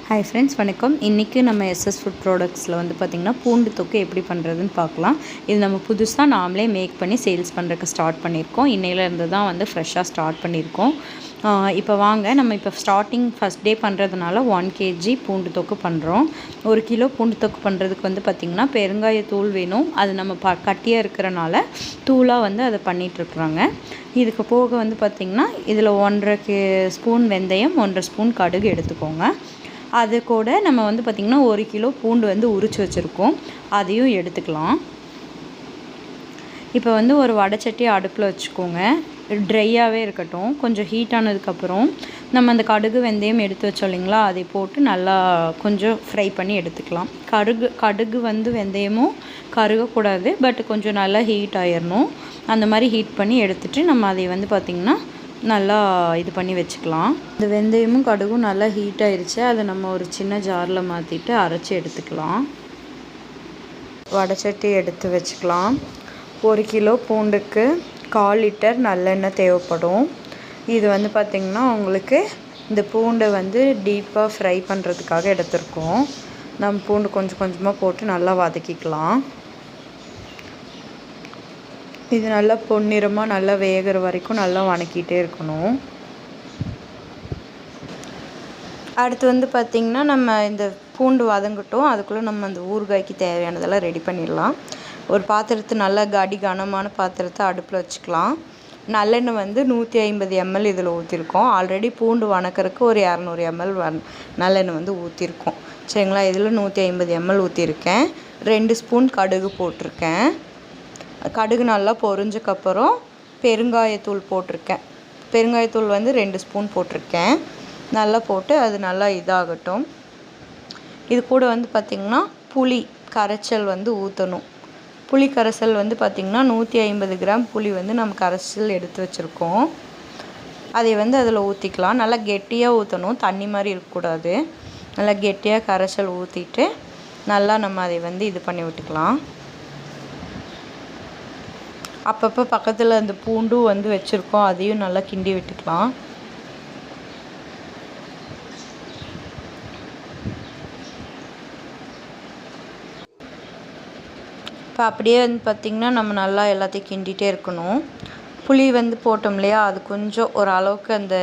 Hi friends, வணக்கம். இன்றைக்கி நம்ம எஸ்எஸ் ஃபுட் ப்ராடக்ட்ஸில் வந்து பார்த்திங்கன்னா பூண்டு தொக்கு எப்படி பண்ணுறதுன்னு பார்க்கலாம். இது நம்ம புதுசாக நாமளே மேக் பண்ணி சேல்ஸ் பண்ணுறதுக்கு ஸ்டார்ட் பண்ணியிருக்கோம். இன்னையிலேருந்து தான் வந்து ஃப்ரெஷ்ஷாக ஸ்டார்ட் பண்ணியிருக்கோம். இப்போ வாங்க, நம்ம இப்போ ஸ்டார்டிங் ஃபஸ்ட் டே பண்ணுறதுனால 1 kg பூண்டு தொக்கு பண்ணுறோம். 1 கிலோ பூண்டு தொக்கு பண்ணுறதுக்கு வந்து பார்த்திங்கன்னா பெருங்காயத்தூள் வேணும். அது நம்ம கட்டியாக இருக்கிறனால தூளாக வந்து அதை பண்ணிகிட்ருக்குறாங்க. இதுக்கு போக வந்து பார்த்திங்கன்னா இதில் 1.5 ஸ்பூன் வெந்தயம், 1.5 ஸ்பூன் கடுகு எடுத்துக்கோங்க. அது கூட நம்ம வந்து பார்த்திங்கன்னா 1 கிலோ பூண்டு வந்து உரித்து வச்சுருக்கோம், அதையும் எடுத்துக்கலாம். இப்போ வந்து ஒரு வடைச்சட்டி அடுப்பில் வச்சுக்கோங்க. ட்ரையாகவே இருக்கட்டும். கொஞ்சம் ஹீட் ஆனதுக்கப்புறம் நம்ம அந்த கடுகு வெந்தயம் எடுத்து வச்சோம் இல்லைங்களா, அதை போட்டு நல்லா கொஞ்சம் ஃப்ரை பண்ணி எடுத்துக்கலாம். கடுகு வந்து வெந்தயமும் கருகக்கூடாது, பட் கொஞ்சம் நல்லா ஹீட் ஆயிடணும். அந்த மாதிரி ஹீட் பண்ணி எடுத்துகிட்டு நம்ம அதை வந்து பார்த்திங்கன்னா நல்லா இது பண்ணி வச்சுக்கலாம். இந்த வெந்தயமும் கடுகும் நல்லா ஹீட் ஆயிடுச்சு. அதை நம்ம ஒரு சின்ன ஜாரில் மாற்றிட்டு அரைச்சி எடுத்துக்கலாம். வடைச்சட்டி எடுத்து வச்சுக்கலாம். 1 கிலோ பூண்டுக்கு 1/4 லிட்டர் நல்லெண்ணெய் தேவைப்படும். இது வந்து பார்த்திங்கன்னா உங்களுக்கு இந்த பூண்டை வந்து டீப்பாக ஃப்ரை பண்ணுறதுக்காக எடுத்துருக்கோம். நம்ம பூண்டு கொஞ்சம் கொஞ்சமாக போட்டு நல்லா வதக்கிக்கலாம். இது நல்லா பொன்னிறமாக நல்லா வேகிற வரைக்கும் நல்லா வதக்கிட்டே இருக்கணும். அடுத்து வந்து பார்த்திங்கன்னா நம்ம இந்த பூண்டு வதங்கட்டும். அதுக்குள்ளே நம்ம அந்த ஊறுகாய்க்கு தேவையானதெல்லாம் ரெடி பண்ணிடலாம். ஒரு பாத்திரத்தை நல்லா கனமான பாத்திரத்தை அடுப்பில் வச்சுக்கலாம். நல்லெண்ணெய் வந்து 150 ml இதில் ஊற்றிருக்கோம். ஆல்ரெடி பூண்டு வதக்கறதுக்கு ஒரு 200 ml நல்லெண்ணெய் வந்து ஊற்றிருக்கோம். சரிங்களா? இதில் 150 ml ஊற்றிருக்கேன். 2 ஸ்பூன் கடுகு போட்டிருக்கேன். கடுகு நல்லா பொரிஞ்சக்கப்புறம் பெருங்காயத்தூள் போட்டிருக்கேன். பெருங்காயத்தூள் வந்து 2 ஸ்பூன் போட்டிருக்கேன். நல்லா போட்டு அது நல்லா இதாகட்டும். இது கூட வந்து பார்த்திங்கன்னா புளி கரைச்சல் வந்து ஊற்றணும். புளி கரைசல் வந்து பார்த்திங்கன்னா 150 கிராம் புளி வந்து நம்ம கரைசல் எடுத்து வச்சுருக்கோம். அதை வந்து அதில் ஊற்றிக்கலாம். நல்லா கெட்டியாக ஊற்றணும், தண்ணி மாதிரி இருக்கக்கூடாது. நல்லா கெட்டியாக கரைசல் ஊற்றிட்டு நல்லா நம்ம அதை வந்து இது பண்ணி விட்டுக்கலாம். அப்பப்போ பக்கத்தில் அந்த பூண்டும் வந்து வச்சுருக்கோம், அதையும் நல்லா கிண்டி விட்டுக்கலாம். இப்போ அப்படியே வந்து பார்த்திங்கன்னா நம்ம நல்லா எல்லாத்தையும் கிண்டிகிட்டே இருக்கணும். புளி வந்து போட்டோம் இல்லையா, அது கொஞ்சம் ஓரளவுக்கு அந்த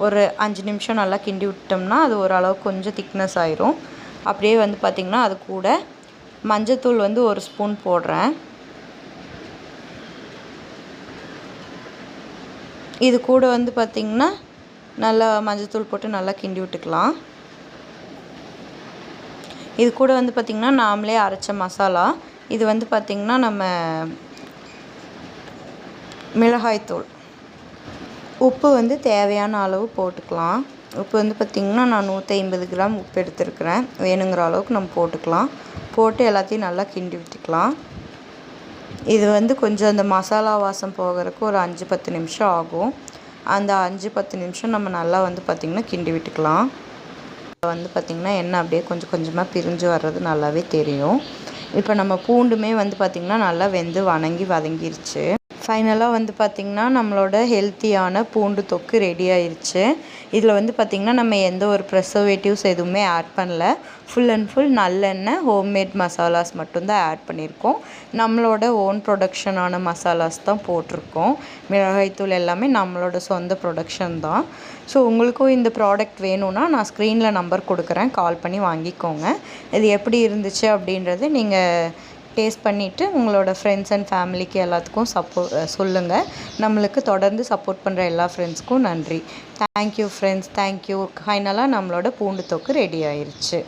ஒரு 5 நிமிஷம் நல்லா கிண்டி விட்டோம்னா அது ஓரளவுக்கு கொஞ்சம் திக்னஸ் ஆயிரும். அப்படியே வந்து பார்த்திங்கன்னா அது கூட மஞ்சத்தூள் வந்து 1 ஸ்பூன் போடுறேன். இது கூட வந்து பார்த்திங்கன்னா நல்லா மஞ்சத்தூள் போட்டு நல்லா கிண்டி விட்டுக்கலாம். இது கூட வந்து பார்த்திங்கன்னா நாமளே அரைச்ச மசாலா. இது வந்து பார்த்திங்கன்னா நம்ம மிளகாய்த்தூள். உப்பு வந்து தேவையான அளவு போட்டுக்கலாம். உப்பு வந்து பார்த்திங்கன்னா நான் 150 கிராம் உப்பு எடுத்துருக்கிறேன். வேணுங்கிற அளவுக்கு நம்ம போட்டுக்கலாம். போட்டு எல்லாத்தையும் நல்லா கிண்டி விட்டுக்கலாம். இது வந்து கொஞ்சம் அந்த மசாலா வாசம் போகிறதுக்கு ஒரு 5-10 நிமிஷம் ஆகும். அந்த 5-10 நிமிஷம் நம்ம நல்லா வந்து பார்த்திங்கன்னா கிண்டி விட்டுக்கலாம். வந்து பார்த்திங்கன்னா எண்ணெய் அப்படியே கொஞ்சம் கொஞ்சமாக பிரிஞ்சு வர்றது நல்லாவே தெரியும். இப்போ நம்ம பூண்டுமே வந்து பார்த்திங்கன்னா நல்லா வெந்து வதங்கிருச்சு. ஃபைனலாக வந்து பார்த்திங்கன்னா நம்மளோட ஹெல்த்தியான பூண்டு தொக்கு ரெடி ஆயிடுச்சு. இதில் வந்து பார்த்திங்கன்னா நம்ம எந்த ஒரு ப்ரிசர்வேட்டிவ்ஸ் எதுவுமே ஆட் பண்ணல. ஃபுல் அண்ட் ஃபுல் நல்லெண்ணெய், ஹோம்மேட் மசாலாஸ் மட்டும்தான் ஆட் பண்ணியிருக்கோம். நம்மளோட ஓன் ப்ரொடக்ஷனான மசாலாஸ் தான் போட்டிருக்கோம். மிளகாய்த்தூள் எல்லாமே நம்மளோட சொந்த ப்ரொடக்ஷன் தான். ஸோ உங்களுக்கும் இந்த ப்ராடக்ட் வேணும்னா நான் ஸ்க்ரீனில் நம்பர் கொடுக்குறேன், கால் பண்ணி வாங்கிக்கோங்க. இது எப்படி இருந்துச்சு அப்படின்றது நீங்கள் டேஸ்ட் பண்ணிவிட்டு உங்களோட ஃப்ரெண்ட்ஸ் அண்ட் ஃபேமிலிக்கு எல்லாத்துக்கும் சொல்லுங்கள். நம்மளுக்கு தொடர்ந்து சப்போர்ட் பண்ணுற எல்லா ஃப்ரெண்ட்ஸ்க்கும் நன்றி. Thank you friends, thank you. ஃபைனலாக நம்மளோட பூண்டு தொக்கு ரெடி ஆயிடுச்சு.